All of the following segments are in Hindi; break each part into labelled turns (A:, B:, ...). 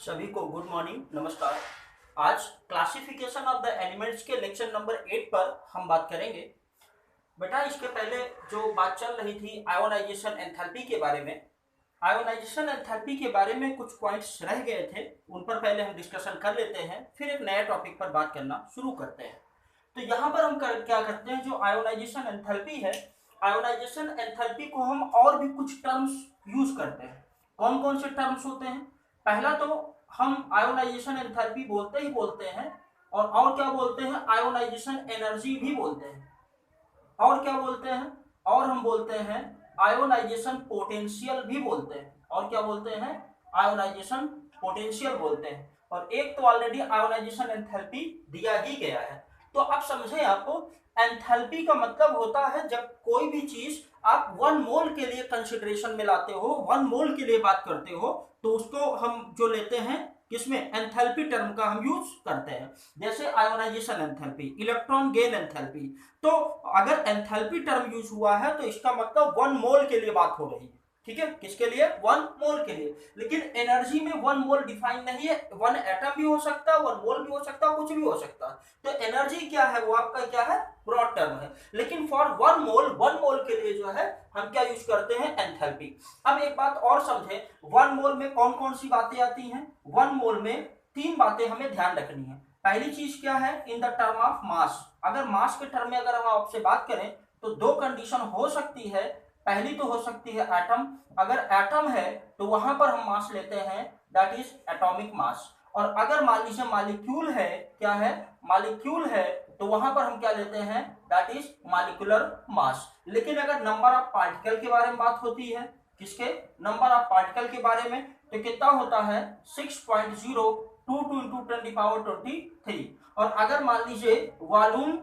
A: सभी को गुड मॉर्निंग, नमस्कार। आज क्लासिफिकेशन ऑफ द एलिमेंट्स के लेक्चर नंबर 8 पर हम बात करेंगे। बेटा, इसके पहले जो बात चल रही थी आयोनाइजेशन एंथैल्पी के बारे में, आयोनाइजेशन एंथैल्पी के बारे में कुछ पॉइंट्स रह गए थे, उन पर पहले हम डिस्कशन कर लेते हैं, फिर एक नए टॉपिक पर बात करना शुरू करते हैं। तो यहाँ पर हम क्या करते हैं, जो आयोनाइजेशन एंथैल्पी है, आयोनाइजेशन एंथैल्पी को हम और भी कुछ टर्म्स यूज करते हैं। कौन कौन से टर्म्स होते हैं? पहला तो हम आयोनाइजेशन एंथैल्पी बोलते ही बोलते हैं, और क्या बोलते हैं, आयोनाइजेशन एनर्जी भी बोलते हैं। और क्या बोलते हैं? और हम बोलते हैं आयोनाइजेशन पोटेंशियल भी बोलते हैं। और क्या बोलते हैं? आयोनाइजेशन पोटेंशियल बोलते हैं। और एक तो ऑलरेडी आयोनाइजेशन एंथैल्पी दिया ही गया है। तो अब समझे आपको, एंथैल्पी का मतलब होता है जब कोई भी चीज आप 1 मोल के लिए कंसिडरेशन में लाते हो, 1 मोल के लिए बात करते हो, तो उसको हम जो लेते हैं किसमें, एंथैल्पी टर्म का हम यूज करते हैं। जैसे ionisation enthalpy, electron gain enthalpy. तो अगर एंथैल्पी टर्म यूज हुआ है तो इसका मतलब 1 मोल के लिए बात हो रही है। ठीक है, किसके लिए? 1 मोल के लिए। लेकिन एनर्जी में 1 मोल डिफाइन नहीं है, 1 एटम भी हो सकता है, 1 मोल भी हो सकता है, कुछ भी हो सकता है। तो एनर्जी क्या है, वो आपका क्या है, ब्रॉड टर्म है। लेकिन फॉर 1 मोल, 1 मोल के लिए जो है हम क्या यूज करते हैं, एंथैल्पी। अब एक बात और समझे, 1 मोल में कौन कौन सी बातें आती हैं? 1 मोल में 3 बातें हमें ध्यान रखनी है। पहली चीज क्या है, in the term of mass. अगर मास के टर्म में अगर हम आपसे बात करें तो 2 कंडीशन हो सकती है। पहली तो हो सकती है एटम। अगर एटम है तो वहां पर हम मास लेते हैं, दैट इज एटॉमिक मास। और अगर मान लीजिए मॉलिक्यूल है, क्या है, मॉलिक्यूल है, तो वहां पर हम क्या लेते हैं, दैट इज मॉलिक्यूलर मास। लेकिन अगर नंबर ऑफ पार्टिकल के बारे में बात होती है, किसके, नंबर ऑफ पार्टिकल के बारे में, तो कितना होता है, 6.022 इंटू 10⁻23। और अगर मान लीजिए वॉल्यूम,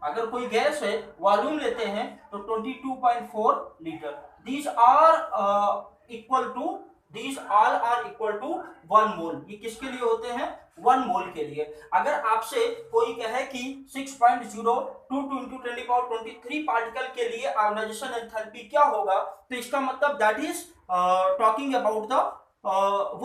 A: अगर कोई गैस है, वॉल्यूम लेते हैं तो 22.4 litre. These are equal to, these all are equal to 1 mole. ये किसके लिए होते हैं, 1 मोल के लिए। अगर आपसे कोई कहे कि 6.022 इंटू 10⁻23 पार्टिकल के लिए आयोनाइजेशन एंथैल्पी क्या होगा, तो इसका मतलब that is talking about the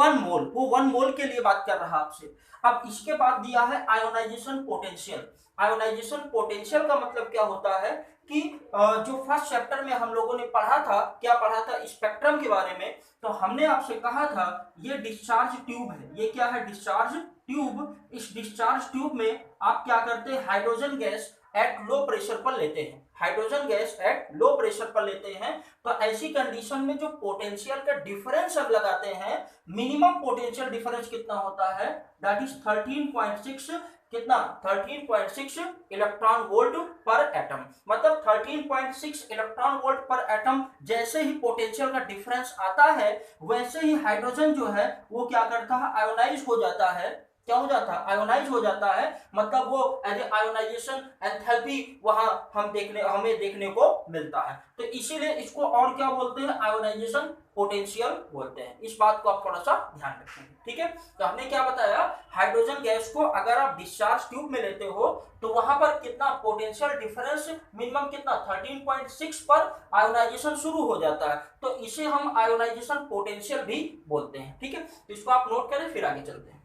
A: 1 मोल। वो 1 मोल के लिए बात कर रहा आपसे। अब इसके बाद दिया है आयोनाइजेशन पोटेंशियल। आयोनाइजेशन पोटेंशियल का मतलब क्या होता है कि जो फर्स्ट चैप्टर में हम लोगों ने पढ़ा था, क्या पढ़ा था, स्पेक्ट्रम के बारे में। तो हमने आपसे कहा था ये डिस्चार्ज ट्यूब है। ये क्या है, डिस्चार्ज ट्यूब। इस डिस्चार्ज ट्यूब में आप क्या करते हैं, hydrogen gas at low pressure पर लेते हैं। Hydrogen gas at low pressure पर लेते हैं। तो ऐसी कंडीशन में जो पोटेंशियल का डिफरेंस हम लगाते हैं, मिनिमम पोटेंशियल डिफरेंस कितना होता है, दैट इज 13.6, कितना, 13.6 इलेक्ट्रॉन वोल्ट पर एटम। मतलब 13.6 इलेक्ट्रॉन वोल्ट पर एटम। जैसे ही पोटेंशियल का डिफरेंस आता है, वैसे ही हाइड्रोजन जो है वो क्या करता है, आयोनाइज हो जाता है। क्या हो जाता है, आयोनाइज हो जाता है। मतलब वो एज ए आयोनाइजेशन एंथैल्पी वहां हमें देखने को मिलता है। तो इसीलिए इसको और क्या बोलते हैं, आयोनाइजेशन पोटेंशियल बोलते हैं। इस बात को आप थोड़ा सा ध्यान रखेंगे। ठीक है, तो हमने क्या बताया, हाइड्रोजन गैस को अगर आप डिस्चार्ज ट्यूब में लेते हो तो वहां पर कितना पोटेंशियल डिफरेंस, मिनिमम कितना, 13.6 पर आयोनाइजेशन शुरू हो जाता है। तो इसे हम आयोनाइजेशन पोटेंशियल भी बोलते हैं। ठीक है, तो इसको आप नोट करें, फिर आगे चलते हैं।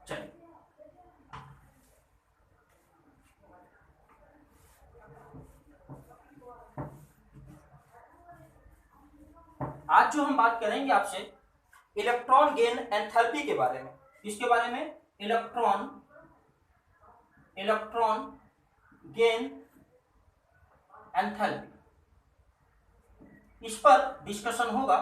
A: चलिए, आज जो हम बात करेंगे आपसे इलेक्ट्रॉन गेन एंथैल्पी के बारे में। इसके बारे में, इलेक्ट्रॉन गेन एंथैल्पी, इस पर डिस्कशन होगा।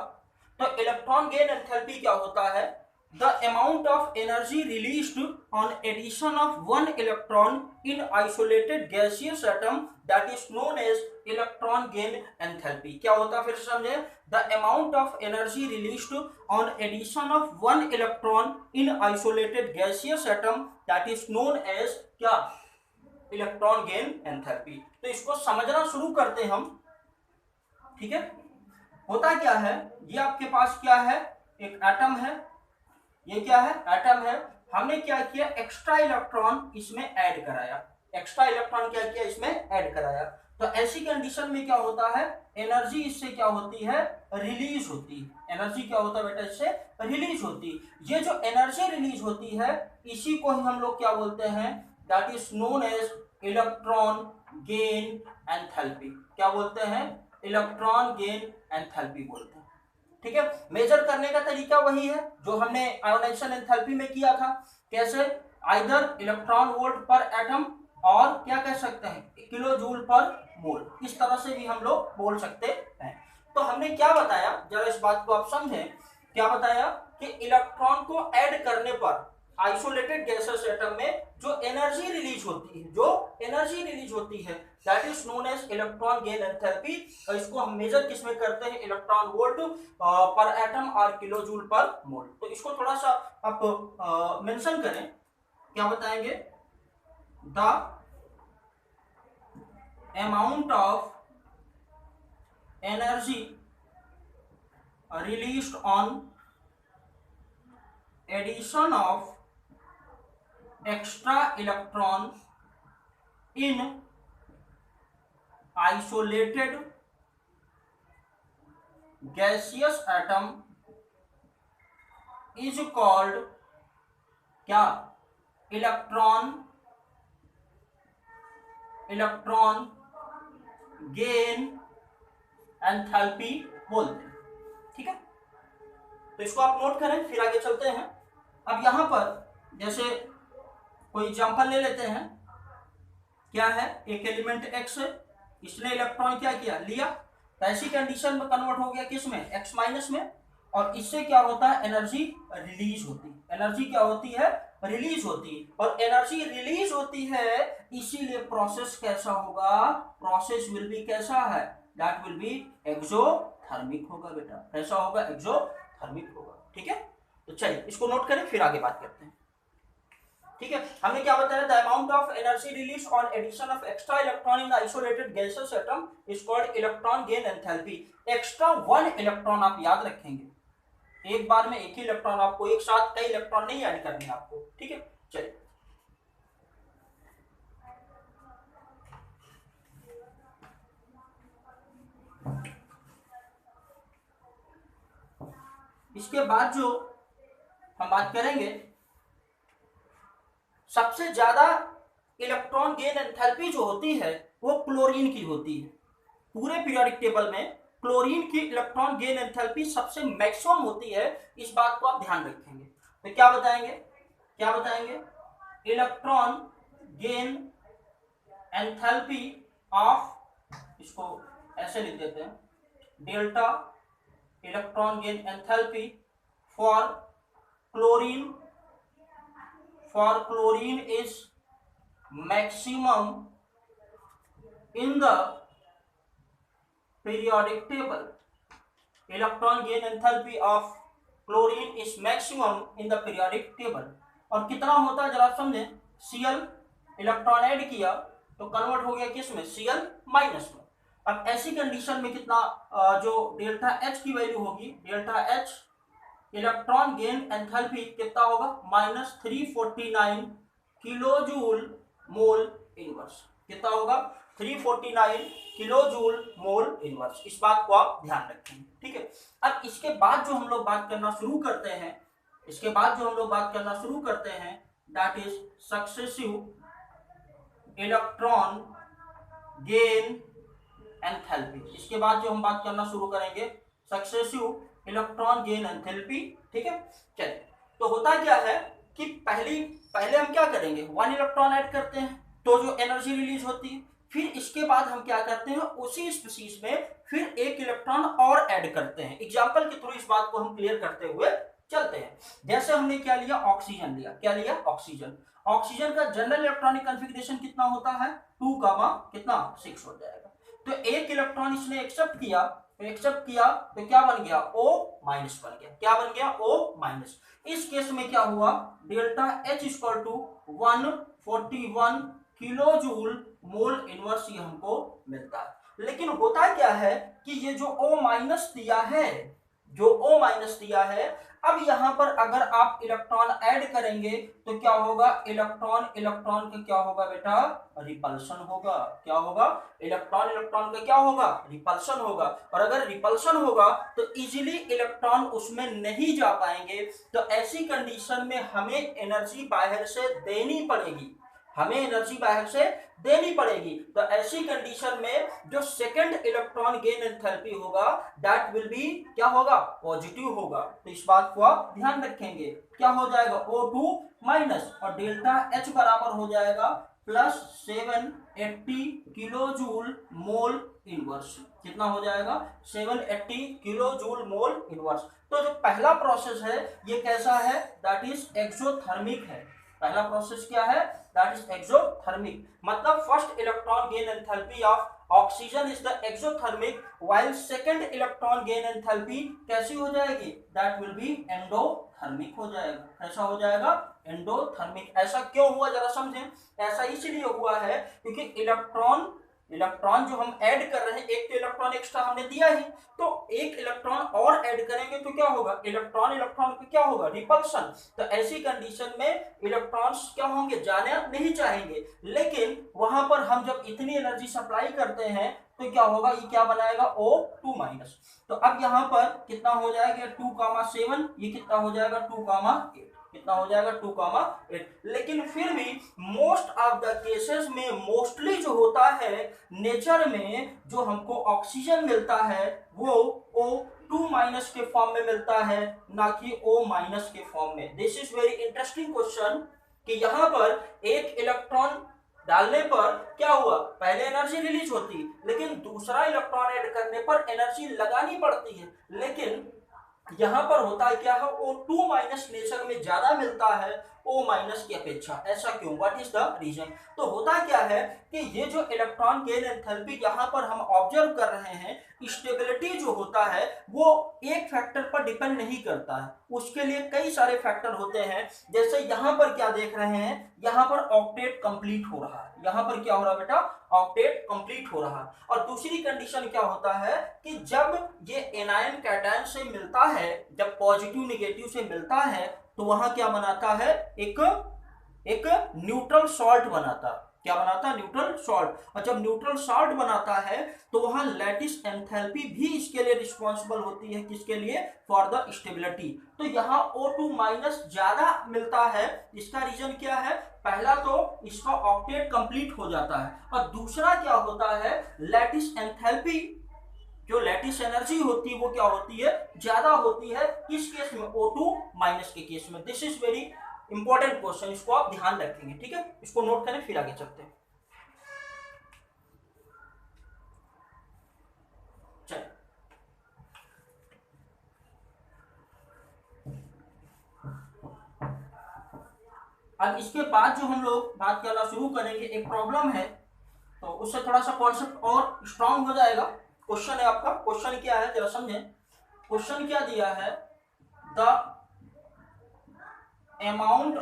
A: तो इलेक्ट्रॉन गेन एंथैल्पी क्या होता है, the amount of energy released on addition of 1 electron in isolated gaseous atom, that is known as electron gain enthalpy. क्या होता है, फिर समझे, the amount of energy released on addition of 1 electron in isolated gaseous atom, that is known as क्या, इलेक्ट्रॉन गेन एंथैल्पी। तो इसको समझना शुरू करते हैं हम। ठीक है, होता क्या है, ये आपके पास क्या है, एक एटम है। ये क्या है, एटम है। हमने क्या किया, एक्स्ट्रा इलेक्ट्रॉन इसमें ऐड कराया। एक्स्ट्रा इलेक्ट्रॉन क्या किया, इसमें ऐड कराया। तो ऐसी कंडीशन में क्या होता है, एनर्जी इससे क्या होती है, रिलीज होती है। एनर्जी क्या होता है बेटा, इससे रिलीज होती है। ये जो एनर्जी रिलीज होती है इसी को ही हम लोग क्या बोलते हैं, that is known as electron gain enthalpy. क्या बोलते हैं, इलेक्ट्रॉन गेन एंथैल्पी बोलते हैं। ठीक है, मेजर करने का तरीका वही है जो हमने आयोनाइजेशन एंथैल्पी में किया था। कैसे, either electron volt per atom और क्या कह सकते हैं, किलो जूल पर मोल, इस तरह से भी हम लोग बोल सकते हैं। तो हमने क्या बताया, जरा इस बात को आप समझें। क्या बताया कि इलेक्ट्रॉन को ऐड करने पर आइसोलेटेड गैसेस एटम में जो एनर्जी रिलीज होती है, that is known as electron gain enthalpy. इसको हम मेजर किस में करते हैं, इलेक्ट्रॉन वोल्ट पर एटम और किलो जूल पर मोल। तो इसको थोड़ा सा आप मेंशन करें, क्या बताएंगे, the amount of energy released on addition of extra electron in isolated gaseous atom is called क्या, इलेक्ट्रॉन गेन एंथैल्पी बोलते हैं। ठीक है, तो इसको आप नोट करें, फिर आगे चलते हैं। अब यहां पर जैसे कोई एग्जांपल ले लेते हैं। क्या है, एक एलिमेंट एक्स है, इसने इलेक्ट्रॉन क्या किया, लिया, तो ऐसी कंडीशन में कन्वर्ट हो गया किस में, एक्स माइनस में, और इससे क्या होता है, एनर्जी रिलीज होती है। एनर्जी क्या होती है, रिलीज होती है, और एनर्जी रिलीज होती है, इसीलिए प्रोसेस कैसा होगा, प्रोसेस विल बी कैसा है, दैट विल बी एक्सोथर्मिक होगा बेटा। कैसा होगा, एक्सोथर्मिक होगा। ठीक है, तो चलिए इसको नोट करें, फिर आगे बात करते हैं। ठीक है, हमने क्या बताया, the amount of energy release on addition of extra electron in isolated gases atom is called electron gain enthalpy. Extra 1 electron आप याद रखेंगे, एक बार में एक ही इलेक्ट्रॉन, आपको एक साथ कई इलेक्ट्रॉन नहीं ऐड करने आपको। ठीक है, चलिए इसके बाद जो हम बात करेंगे, सबसे ज्यादा इलेक्ट्रॉन गेन एंथैल्पी जो होती है वो क्लोरीन की होती है। पूरे पीरियोडिक टेबल में क्लोरीन की इलेक्ट्रॉन गेन एंथैल्पी सबसे मैक्सिमम होती है, इस बात को आप ध्यान रखेंगे। तो क्या बताएंगे, इलेक्ट्रॉन गेन एंथैल्पी ऑफ, इसको ऐसे लिख देते हैं, delta electron gain enthalpy for chlorine is maximum in the periodic table. Electron gain enthalpy of chlorine is maximum in the periodic table. और कितना होता है जरा समझें, Cl इलेक्ट्रॉन ऐड किया तो कन्वर्ट हो गया किस में, Cl माइनस में। अब ऐसी कंडीशन में कितना जो डेल्टा H की वैल्यू होगी, delta H electron gain enthalpy कितना होगा, -349 किलो जूल मोल इनवर्स। कितना होगा, 349 किलो जूल मोल इनवर्स। इस बात को आप ध्यान रखें। ठीक है, अब इसके बाद जो हम लोग बात करना शुरू करते हैं, that is successive electron gain enthalpy. इसके बाद जो हम बात करना शुरू करेंगे, सक्सेसिव इलेक्ट्रॉन गेन एंथैल्पी। ठीक है, चलिए, तो होता क्या है कि पहले हम क्या करेंगे, 1 इलेक्ट्रॉन ऐड करते हैं तो जो एनर्जी रिलीज होती है, फिर इसके बाद हम क्या करते हैं, उसी स्पीशीज में फिर 1 इलेक्ट्रॉन और ऐड करते हैं। एग्जांपल के थ्रू इस बात को हम क्लियर करते हुए चलते हैं। जैसे हमने क्या लिया, ऑक्सीजन लिया। क्या लिया, ऑक्सीजन का जनरल इलेक्ट्रॉनिक कॉन्फ़िगरेशन कितना होता है, 2, कितना 6 हो जाएगा। तो 1 इलेक्ट्रॉन इसने एक्सेप्ट किया तो क्या बन गया, O- बन गया। क्या बन गया, O-। इस केस में क्या हुआ, delta H equal to 141 kilo joule mole inverse ये हमको मिलता है। लेकिन होता क्या है कि ये जो O- दिया है, अब यहाँ पर अगर आप इलेक्ट्रॉन ऐड करेंगे तो क्या होगा, इलेक्ट्रॉन इलेक्ट्रॉन का क्या होगा बेटा, रिपल्शन होगा। क्या होगा, इलेक्ट्रॉन इलेक्ट्रॉन का क्या होगा, रिपल्शन होगा। और अगर रिपल्शन होगा तो इजीली इलेक्ट्रॉन उसमें नहीं जा पाएंगे। तो ऐसी कंडीशन में हमें एनर्जी बाहर से देनी पड़ेगी, हमें एनर्जी बाहर से देनी पड़ेगी। तो ऐसी कंडीशन में जो सेकंड इलेक्ट्रॉन गेन एंथैल्पी होगा दैट विल बी क्या होगा, पॉजिटिव होगा। तो इस बात को आप ध्यान रखेंगे। क्या हो जाएगा, O2 माइनस और डेल्टा H बराबर हो जाएगा plus 780 kilo joule mole inverse. कितना हो जाएगा, 780 किलो जूल मोल इनवर्स। तो जो पहला प्रोसेस है ये कैसा है, दैट इज एक्सोथर्मिक है। पहला प्रोसेस क्या है, दैट इज एक्सोथर्मिक। मतलब first electron gain enthalpy of oxygen is the exothermic, while second electron gain enthalpy कैसी हो जाएगी, दैट विल बी एंडोथर्मिक हो जाएगा। ऐसा हो जाएगा एंडोथर्मिक। ऐसा क्यों हुआ जरा समझें। ऐसा इसलिए हुआ है क्योंकि इलेक्ट्रॉन जो हम ऐड कर रहे हैं, एक तो इलेक्ट्रॉन एक्स्ट्रा हमने दिया ही, तो एक इलेक्ट्रॉन और ऐड करेंगे तो क्या होगा, इलेक्ट्रॉन इलेक्ट्रॉन का क्या होगा, रिपल्शन। तो ऐसी कंडीशन में इलेक्ट्रॉन्स क्या होंगे, जाने नहीं चाहेंगे। लेकिन वहां पर हम जब इतनी एनर्जी सप्लाई करते हैं तो क्या होगा, ये क्या बनाएगा, O2 माइनस। तो अब यहाँ पर कितना हो जाएगा, 2,7, ये कितना हो जाएगा 2,8, कितना हो जाएगा 2,8। लेकिन फिर भी मोस्ट ऑफ द केसेस में मोस्टली जो होता है नेचर में जो हमको ऑक्सीजन मिलता है वो O2 माइनस के फॉर्म में मिलता है, ना कि O माइनस के फॉर्म में। This is very interesting question कि यहाँ पर एक इलेक्ट्रॉन डालने पर क्या हुआ, पहले एनर्जी रिलीज होती, लेकिन दूसरा इलेक्ट्रॉन ऐड करने पर एनर्जी लगानी पड़ती है। लेकिन यहां पर होता है क्या है, O2 माइनस नेचर में ज्यादा मिलता है O माइनस की अपेक्षा। ऐसा क्यों, व्हाट इज द रीजन। तो होता क्या है कि ये जो इलेक्ट्रॉन गेन एंथैल्पी यहाँ पर हम ऑब्जर्व कर रहे हैं, स्टेबिलिटी जो होता है वो एक फैक्टर पर डिपेंड नहीं करता है, उसके लिए कई सारे फैक्टर होते हैं। जैसे यहाँ पर क्या देख रहे हैं, यहाँ पर ऑक्टेट कंप्लीट हो रहा है, यहाँ पर क्या हो रहा है बेटा, ऑक्टेट कंप्लीट हो रहा है। और दूसरी कंडीशन क्या होता है कि जब ये एनायन कैटायन से मिलता है, जब पॉजिटिव नेगेटिव से मिलता है तो वहां क्या बनाता है, एक न्यूट्रल सॉल्ट बनाता। क्या बनाता है, न्यूट्रल सॉल्ट। और जब न्यूट्रल सॉल्ट बनाता है तो वहां लैटिस एंथैल्पी भी इसके लिए रिस्पॉन्सिबल होती है, किसके लिए, फॉर द स्टेबिलिटी। तो यहाँ O2 माइनस ज्यादा मिलता है, इसका रीजन क्या है, पहला तो इसका ऑक्टेट कंप्लीट हो जाता है, और दूसरा क्या होता है, लैटिस एंथैल्पी, जो लैटिस एनर्जी होती है वो क्या होती है, ज्यादा होती है, किस केस में, O2 माइनस के केस में। This is very important question, इसको आप ध्यान रखेंगे, ठीक है, इसको नोट करें फिर आगे चलते हैं। चलिए अब इसके बाद जो हम लोग बात करना शुरू करेंगे, एक प्रॉब्लम है, तो उससे थोड़ा सा कॉन्सेप्ट और स्ट्रांग हो जाएगा। क्वेश्चन है आपका, क्वेश्चन क्या है जरा समझें। क्वेश्चन क्या दिया है, the amount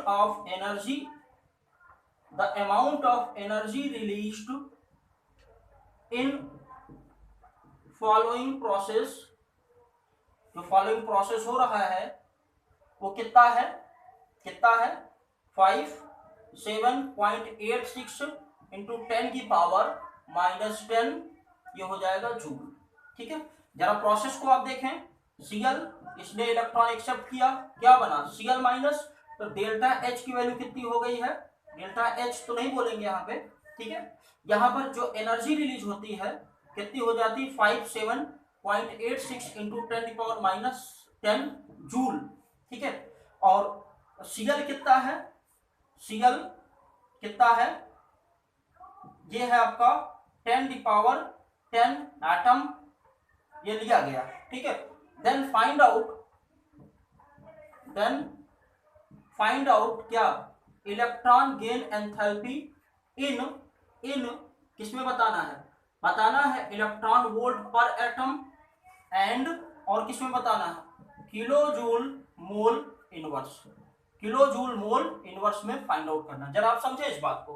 A: of energy released in following process, जो फॉलोइंग प्रोसेस हो रहा है वो कितना है, 57.86 इंटू 10 की पावर -10, ये हो जाएगा जूल। ठीक है, जरा प्रोसेस को आप देखें। Cl, इसने इलेक्ट्रॉन एक्सेप्ट किया, क्या बना, Cl माइनस, तो डेल्टा H की वैल्यू कितनी हो गई है, डेल्टा H तो नहीं बोलेंगे यहाँ पे, ठीक है। यहाँ पर जो एनर्जी रिलीज होती है कितनी हो जाती है, 57.86 इंटू 10 की पावर -10 जूल, ठीक है। और Cl कितना है, Cl कितना है, ये है आपका 10 की पावर 10 एटम, ये लिया गया, ठीक है। देन फाइंड आउट क्या, इलेक्ट्रॉन गेन एंथैल्पी इन किसमें बताना है electron volt per atom, and और किसमें बताना है, kilo joule mole inverse, kilo joule mole inverse में फाइंड आउट करना। जरा आप समझे इस बात को,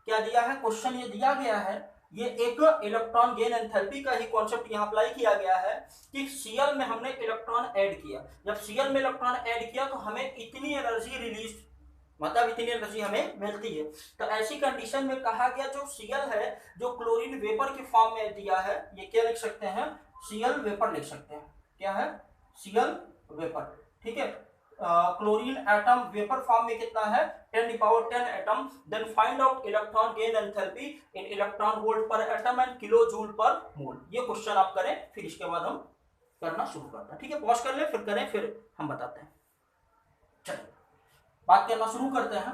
A: क्या दिया है क्वेश्चन, ये दिया गया है ये एक इलेक्ट्रॉन गेन एंथैल्पी का ही कॉन्सेप्ट यहाँ अप्लाई किया गया है कि Cl में हमने इलेक्ट्रॉन ऐड किया, जब Cl में इलेक्ट्रॉन ऐड किया तो हमें इतनी एनर्जी रिलीज, मतलब इतनी एनर्जी हमें मिलती है। तो ऐसी कंडीशन में कहा गया जो Cl है, जो क्लोरीन वेपर के फॉर्म में दिया है, ये क्या लिख सकते हैं, Cl वेपर लिख सकते हैं। क्या है, Cl वेपर, ठीक है। क्लोरीन एटम वेपर फॉर्म में कितना है, 10 atom. Then find out electron gain enthalpy in electron volt per atom and kilo joule per mole. ये क्वेश्चन आप करें, फिर इसके बाद हम करना शुरू करते हैं, ठीक है। पॉज कर ले, फिर करें, फिर हम बताते हैं। चलिए बात करना शुरू करते हैं।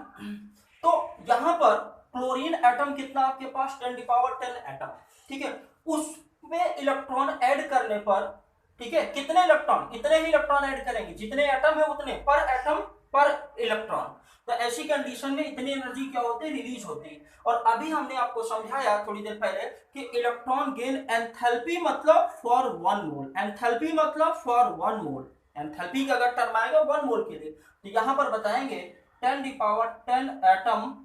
A: तो यहां पर क्लोरीन एटम कितना आपके पास, 10 एटम, ठीक है। उसमें इलेक्ट्रॉन ऐड करने पर, ठीक है, कितने इलेक्ट्रॉन, इतने ही इलेक्ट्रॉन ऐड करेंगे, जितने एटम है उतने पर एटम पर इलेक्ट्रॉन। तो ऐसी कंडीशन में इतनी एनर्जी क्या होती है, रिलीज होती है। और अभी हमने आपको समझाया थोड़ी देर पहले कि इलेक्ट्रॉन गेन एंथैल्पी मतलब फॉर 1 मोल, एंथैल्पी मतलब फॉर 1 मोल, एंथैल्पी का अगर टर्म आएगा 1 मोल के लिए। तो यहां पर बताएंगे 10 एटम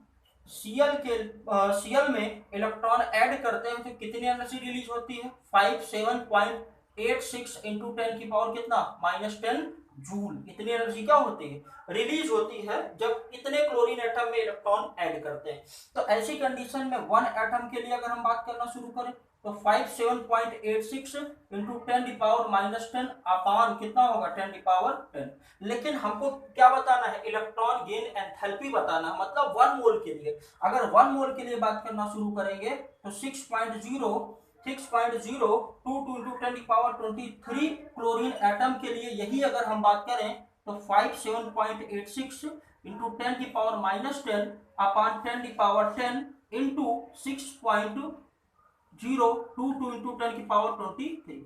A: Cl में इलेक्ट्रॉन ऐड करते हैं तो कितनी एनर्जी रिलीज होती है, 57.86 इंटू 10 की पावर कितना, -10 जूल। इतनी एनर्जी क्या होती है, रिलीज होती है जब इतने क्लोरीन एटम में इलेक्ट्रॉन ऐड करते हैं। तो ऐसी कंडीशन में 1 एटम के लिए अगर हम बात करना शुरू करें तो 57.86 इंटू 10 की पावर -10 अपान कितना होगा, 10 की पावर 10। लेकिन हमको क्या बताना है, इलेक्ट्रॉन गेन एंथैल्पी बताना है, मतलब 1 मोल के लिए। अगर 1 मोल के लिए बात करना शुरू करेंगे तो 6.02 इंटू 10 की पावर 23 क्लोरीन एटम के लिए, यही अगर हम बात करें तो 57.86 इंटू 10 की पावर -10 अपान 10 की पावर 10 इंटू 6.02 इंटू 10 की पावर 23,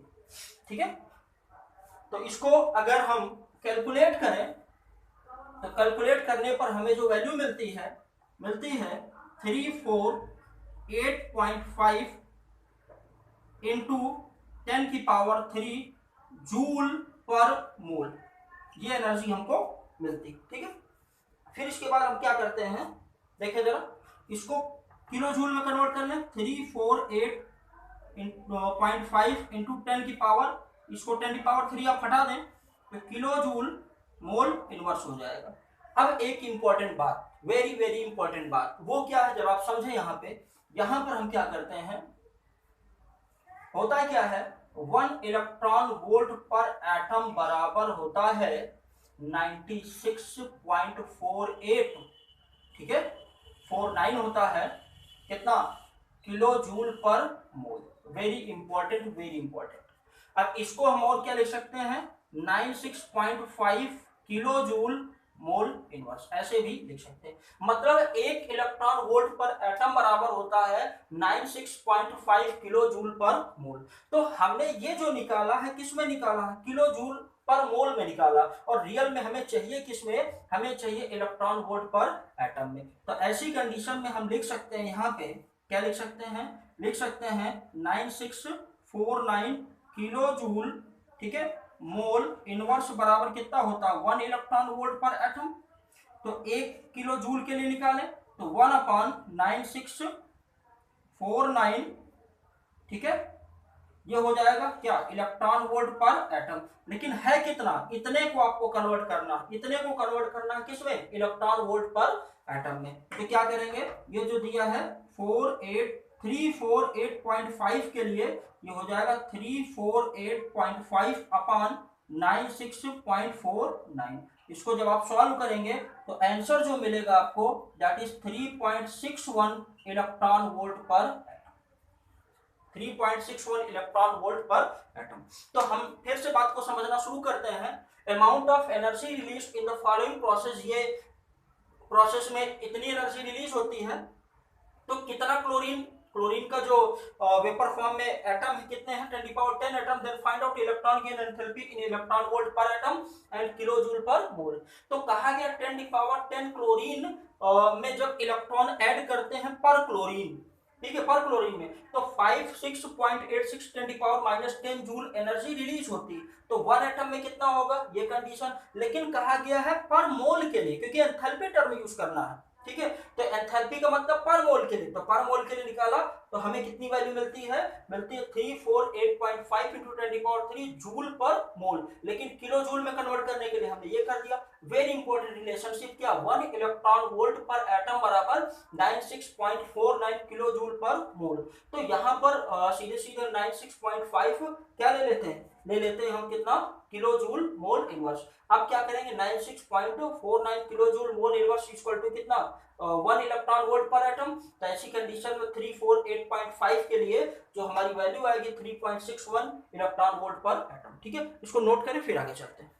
A: ठीक है। तो इसको अगर हम कैलकुलेट करें तो कैलकुलेट करने पर हमें जो वैल्यू मिलती है 348.5 इंटू 10 की पावर 3 जूल पर मोल, ये एनर्जी हमको मिलती, ठीक है। फिर इसके बाद हम क्या करते हैं, देखिए जरा, इसको किलो जूल में कन्वर्ट कर लें। 348.5 इंटू 10 की पावर, इसको 10 की पावर 3 आप हटा दें तो किलो जूल मोल इनवर्स हो जाएगा। अब एक इंपॉर्टेंट बात, वेरी वेरी इंपॉर्टेंट बात, वो क्या है, जब आप समझे यहाँ पर हम क्या करते हैं, होता क्या है, 1 इलेक्ट्रॉन वोल्ट पर एटम बराबर होता है 96.48, ठीक है, 49 होता है कितना, kilo joule per mole. Very important, very important. अब इसको हम और क्या लिख सकते हैं, 96.5 किलो जूल मोल इनवर्स, ऐसे भी लिख सकते हैं। मतलब 1 इलेक्ट्रॉन वोल्ट पर एटम बराबर होता है 96.5 किलो जूल पर मोल। तो हमने ये जो निकाला है किस में निकाला है, किलो जूल पर मोल में निकाला, और रियल में हमें चाहिए किसमें, हमें चाहिए इलेक्ट्रॉन वोल्ट पर एटम में। तो ऐसी कंडीशन में हम लिख सकते हैं, यहाँ पे क्या लिख सकते हैं, लिख सकते हैं 9649 किलो जूल, ठीक है, मोल इनवर्स बराबर कितना होता है, 1 इलेक्ट्रॉन वोल्ट पर एटम। तो 1 किलो जूल के लिए निकालें तो 1/9649, ठीक है, ये हो जाएगा क्या, इलेक्ट्रॉन वोल्ट पर एटम। लेकिन है कितना, इतने को आपको कन्वर्ट करना, इतने को कन्वर्ट करना किसमें, इलेक्ट्रॉन वोल्ट पर एटम में। तो क्या करेंगे, ये जो दिया है 348.5 के लिए ये हो जाएगा 348.5 अपान 96.49। इसको जब आप सॉल्व करेंगे तो आंसर जो मिलेगा आपको दैट इज 3.61 इलेक्ट्रॉन वोल्ट पर, 3.61 इलेक्ट्रॉन वोल्ट पर एटम। तो हम फिर से बात को समझना शुरू करते हैं। Amount of energy release in the following process, ये प्रोसेस में इतनी एनर्जी रिलीज होती है। तो कितना क्लोरीन, क्लोरीन का जो वेपर फॉर्म में एटम है कितने हैं, 10 atom. Then find out electron gain enthalpy in electron volt per atom and kilo joule per mole. तो कहा गया 10 क्लोरीन में जब इलेक्ट्रॉन ऐड करते हैं पर क्लोरीन, ठीक है, पर क्लोरीन में, तो 56.86 10 जूल एनर्जी रिलीज होती। तो 1 एटम में कितना होगा, ये कंडीशन। लेकिन कहा गया है पर मोल के लिए, क्योंकि एंथैल्पी टर्म यूज करना है, ठीक है। तो एंथैल्पी का मतलब पर मोल के लिए, तो पर मोल के लिए निकाला तो हमें कितनी वैल्यू मिलती है 348.5 इंटू 10³ जूल पर मोल, लेकिन किलो जूल में कन्वर्ट करने के लिए हमने ये कर दिया। वेरी इंपॉर्टेंट रिलेशनशिप क्या, 1 इलेक्ट्रॉन वोल्ट पर एटम बराबर 96.49 किलो जूल पर मोल। तो यहाँ पर सीधे सीधे 96.5 क्या ले लेते हैं हम कितना, किलो जूल मोल इनवर्स। अब क्या करेंगे, 96.49 kilo joule mole inverse equal to कितना, 1 इलेक्ट्रॉन वोल्ट पर एटम। तो ऐसी कंडीशन में 348.5 के लिए जो हमारी वैल्यू आएगी 3.61 इलेक्ट्रॉन वोल्ट पर एटम। ठीक है, इसको नोट करें फिर आगे चलते हैं।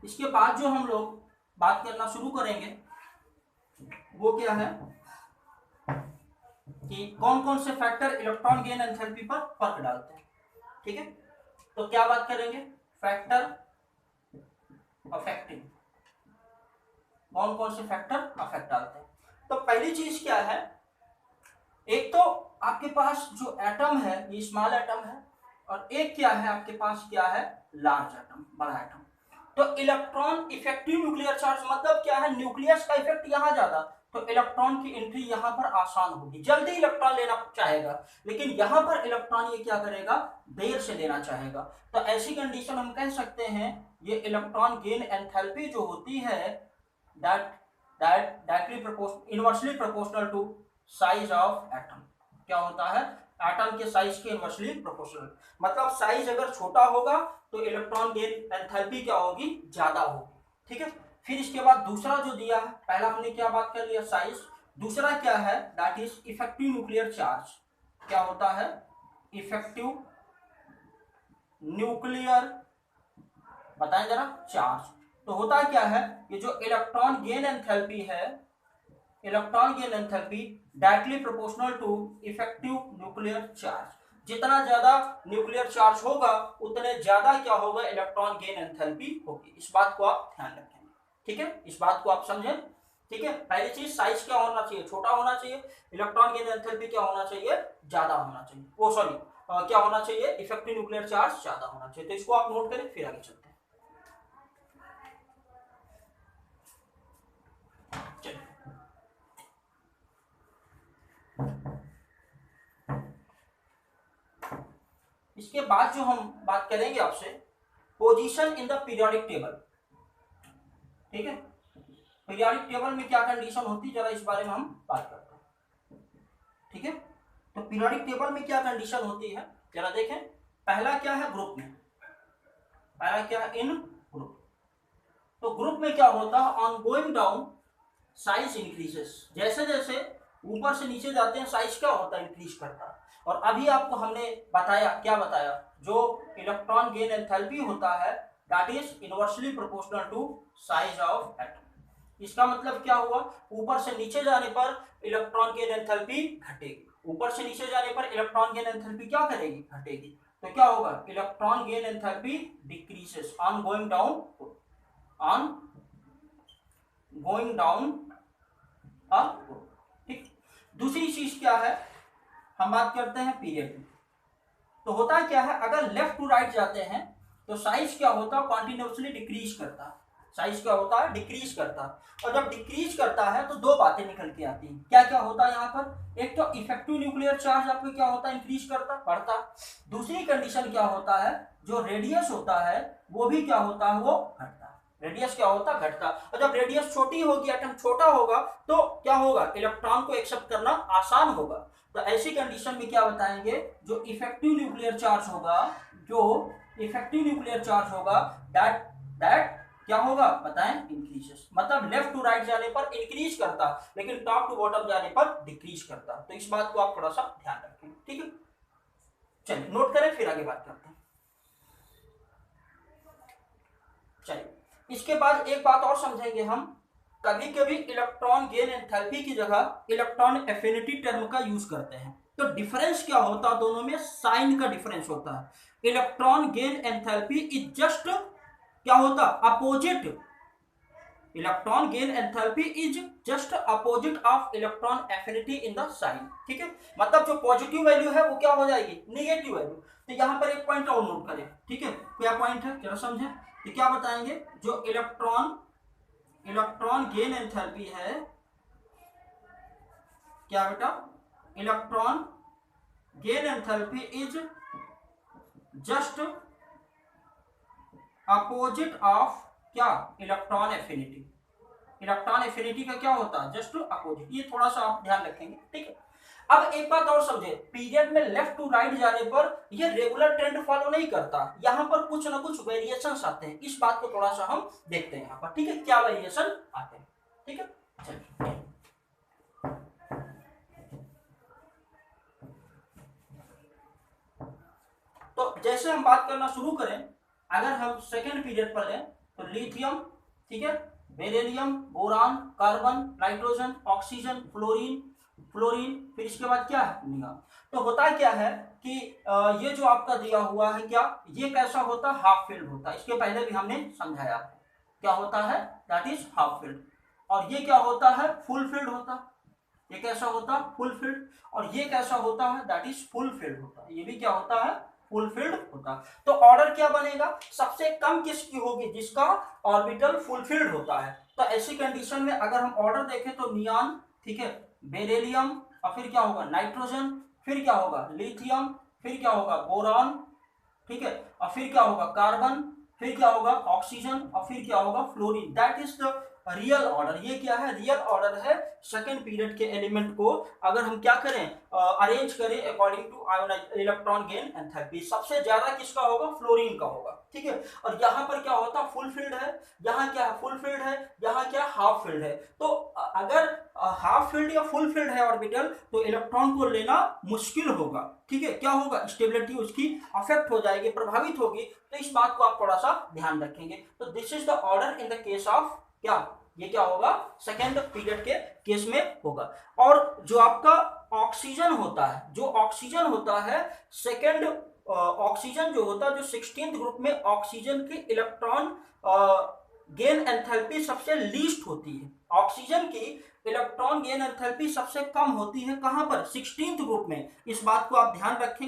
A: इसके बाद जो हम लोग बात करना शुरू करेंगे वो क्या है कि कौन कौन से फैक्टर इलेक्ट्रॉन गेन एंथैल्पी पर फर्क डालते हैं। ठीक है, तो क्या बात करेंगे, फैक्टर अफेक्टिंग, कौन कौन से फैक्टर अफेक्ट डालते हैं। तो पहली चीज क्या है, एक तो आपके पास जो एटम है ये स्मॉल एटम है, और एक क्या है आपके पास क्या है, लार्ज एटम, बड़ा एटम। तो इलेक्ट्रॉन इफेक्टिव न्यूक्लियर चार्ज मतलब क्या है, न्यूक्लियस का इफेक्ट यहाँ ज्यादा, तो इलेक्ट्रॉन की एंट्री यहाँ पर आसान होगी, जल्दी इलेक्ट्रॉन लेना चाहेगा, लेकिन यहाँ पर इलेक्ट्रॉन ये क्या करेगा, देर से लेना चाहेगा। तो ऐसी कंडीशन हम कह सकते हैं ये इलेक्ट्रॉन गेन एंथैल्पी जो होती है inversely proportional to size of atom. क्या होता है, एटम के साइज के इनवर्सली प्रोपोर्शनल, मतलब साइज अगर छोटा होगा तो इलेक्ट्रॉन गेन एंथैल्पी क्या होगी, ज्यादा होगी। ठीक है, फिर इसके बाद दूसरा जो दिया है, पहला हमने क्या बात कर लिया साइज, दूसरा क्या है, that is effective nuclear charge. क्या होता है, इफेक्टिव न्यूक्लियर, बताएं जरा, चार्ज। तो होता क्या है, ये जो इलेक्ट्रॉन गेन एंथैल्पी है, electron gain enthalpy directly proportional to effective nuclear charge. जितना ज्यादा न्यूक्लियर चार्ज होगा उतने ज्यादा क्या होगा, इलेक्ट्रॉन गेन एंथैल्पी होगी। इस बात को आप ध्यान रखेंगे। ठीक है, इस बात को आप समझें। ठीक है, पहली चीज साइज क्या होना चाहिए, छोटा होना चाहिए, इलेक्ट्रॉन गेन एंथैल्पी क्या होना चाहिए, ज्यादा होना चाहिए, वो सॉरी क्या होना चाहिए, इफेक्टिव न्यूक्लियर चार्ज ज्यादा होना चाहिए। तो इसको आप नोट करें फिर आगे चलते हैं। इसके बाद जो हम बात करेंगे आपसे, position in the periodic table. ठीक है, पीरियोडिक टेबल में क्या कंडीशन होती है, जरा इस बारे में हम बात करते हैं। ठीक है, तो पीरियोडिक टेबल में क्या कंडीशन होती है, जरा देखें। पहला क्या है, ग्रुप में, पहला क्या है, इन ग्रुप। तो ग्रुप में क्या होता है, on going down size increases, जैसे जैसे ऊपर से नीचे जाते हैं साइज क्या होता है, इंक्रीज करता है। और अभी आपको हमने बताया, क्या बताया, जो इलेक्ट्रॉन गेन एंथैल्पी होता है that is inversely proportional to size of atom. इसका मतलब क्या हुआ, ऊपर से नीचे जाने पर इलेक्ट्रॉन गेन एंथैल्पी घटेगी, ऊपर से नीचे जाने पर इलेक्ट्रॉन गेन एंथैल्पी क्या करेगी, घटेगी। तो क्या होगा, electron gain enthalpy decreases on going down, on going down up. ठीक, दूसरी चीज क्या है, हम बात करते हैं पीरियड में। तो होता क्या है, अगर लेफ्ट टू राइट जाते हैं तो साइज क्या होता है, कॉन्टिन्यूसली डिक्रीज करता है, साइज क्या होता है, डिक्रीज करता है। और जब डिक्रीज करता है तो दो बातें निकल के आती हैं, क्या क्या होता है यहाँ पर, एक तो इफेक्टिव न्यूक्लियर चार्ज आपको क्या होता है, इंक्रीज करता, बढ़ता। दूसरी कंडीशन क्या होता है, जो रेडियस होता है वो भी क्या होता है, वो घटता, रेडियस क्या होता है, घटता। और जब रेडियस छोटी होगी, एटम छोटा होगा, तो क्या होगा, इलेक्ट्रॉन को एक्सेप्ट करना आसान होगा। तो ऐसी कंडीशन में क्या बताएंगे, जो इफेक्टिव न्यूक्लियर चार्ज होगा, जो इफेक्टिव न्यूक्लियर चार्ज होगा दैट क्या होगा, बताएं, इंक्रीजेस। मतलब लेफ्ट टू राइट जाने पर इंक्रीज करता, लेकिन टॉप टू बॉटम जाने पर डिक्रीज करता। तो इस बात को आप थोड़ा सा ध्यान रखें। ठीक है, चलिए नोट करें फिर आगे बात करते हैं। चलिए, इसके बाद एक बात और समझेंगे हम, कभी कभी इलेक्ट्रॉन गेन एंथैल्पी की जगह इलेक्ट्रॉन एफिनिटी टर्म का यूज करते हैं। तो डिफरेंस क्या होता है दोनों में, साइन का डिफरेंस होता है। Electron gain enthalpy is just क्या होता, opposite electron gain enthalpy is just opposite of electron affinity in the sign. ठीक है, मतलब जो पॉजिटिव वैल्यू है वो क्या हो जाएगी, नेगेटिव वैल्यू। तो यहाँ पर एक पॉइंट और नोट करें। ठीक है, क्या पॉइंट है जरा समझे। तो क्या बताएंगे, जो इलेक्ट्रॉन गेन एंथैल्पी है, क्या बेटा, electron gain enthalpy is just opposite of क्या, इलेक्ट्रॉन एफिनिटी। इलेक्ट्रॉन एफिनिटी का क्या होता है, जस्ट अपोजिट। ये थोड़ा सा आप ध्यान रखेंगे। ठीक है, अब एक बात और समझे, पीरियड में लेफ्ट टू राइट जाने पर ये रेगुलर ट्रेंड फॉलो नहीं करता, यहाँ पर कुछ ना कुछ वेरिएशंस आते हैं। इस बात को थोड़ा सा हम देखते हैं यहाँ पर। ठीक है, क्या वेरिएशन आते हैं। ठीक है, चलिए तो जैसे हम बात करना शुरू करें, अगर हम सेकेंड पीरियड पर लें तो लिथियम, ठीक है, beryllium, boron, carbon, nitrogen, oxygen, fluorine, फिर इसके बाद क्या है, नियॉन। तो होता क्या है कि ये जो आपका दिया हुआ है, क्या ये कैसा होता है, हाफ फील्ड होता है। इसके पहले भी हमने समझाया क्या होता है, दैट इज हाफ फील्ड। और ये क्या होता है, फुल फील्ड होता है। ये कैसा होता है, फुल फील्ड। और ये कैसा होता है, दैट इज फुल फील्ड होता है। ये भी क्या होता है, फुलफिल्ड होता। तो ऑर्डर क्या बनेगा, सबसे कम किसकी होगी, जिसका ऑर्बिटल फुलफिल्ड होता है। तो ऐसी कंडीशन में अगर हम ऑर्डर देखें तो नियॉन, ठीक है, बेरिलियम, और फिर क्या होगा, नाइट्रोजन, फिर क्या होगा, लिथियम, फिर क्या होगा, बोरॉन, ठीक है, और फिर क्या होगा, कार्बन, फिर क्या होगा, ऑक्सीजन, और फिर क्या होगा, fluorine. That is the real order. ये क्या है, रियल ऑर्डर है सेकेंड पीरियड के एलिमेंट को अगर हम क्या करें, अरेंज करें according two electron gain enthalpy. सबसे ज्यादा किसका होगा, फ्लोरीन का होगा। ठीक है, और यहाँ पर क्या होता है, फुल फील्ड है, यहाँ क्या है, फुल फील्ड है, यहाँ क्या हाफ फील्ड है। तो अगर हाफ फील्ड या फुल फील्ड है ऑर्बिटल, तो इलेक्ट्रॉन को लेना मुश्किल होगा। ठीक है, क्या होगा, स्टेबिलिटी उसकी अफेक्ट हो जाएगी, प्रभावित होगी। तो इस बात को आप थोड़ा सा ध्यान रखेंगे। तो this is the order in the case of क्या, ये क्या होगा, सेकेंड पीरियड के केस में होगा। और जो आपका ऑक्सीजन होता है, जो ऑक्सीजन होता है सेकेंड, ऑक्सीजन जो होता है, जो 16th ग्रुप में ऑक्सीजन की इलेक्ट्रॉन गेन एंथैल्पी सबसे लीस्ट होती है। ऑक्सीजन की इलेक्ट्रॉन गेन एंथैल्पी सबसे कम होती है, कहां पर, 16th ग्रुप में। इस बात को आप ध्यान रखें।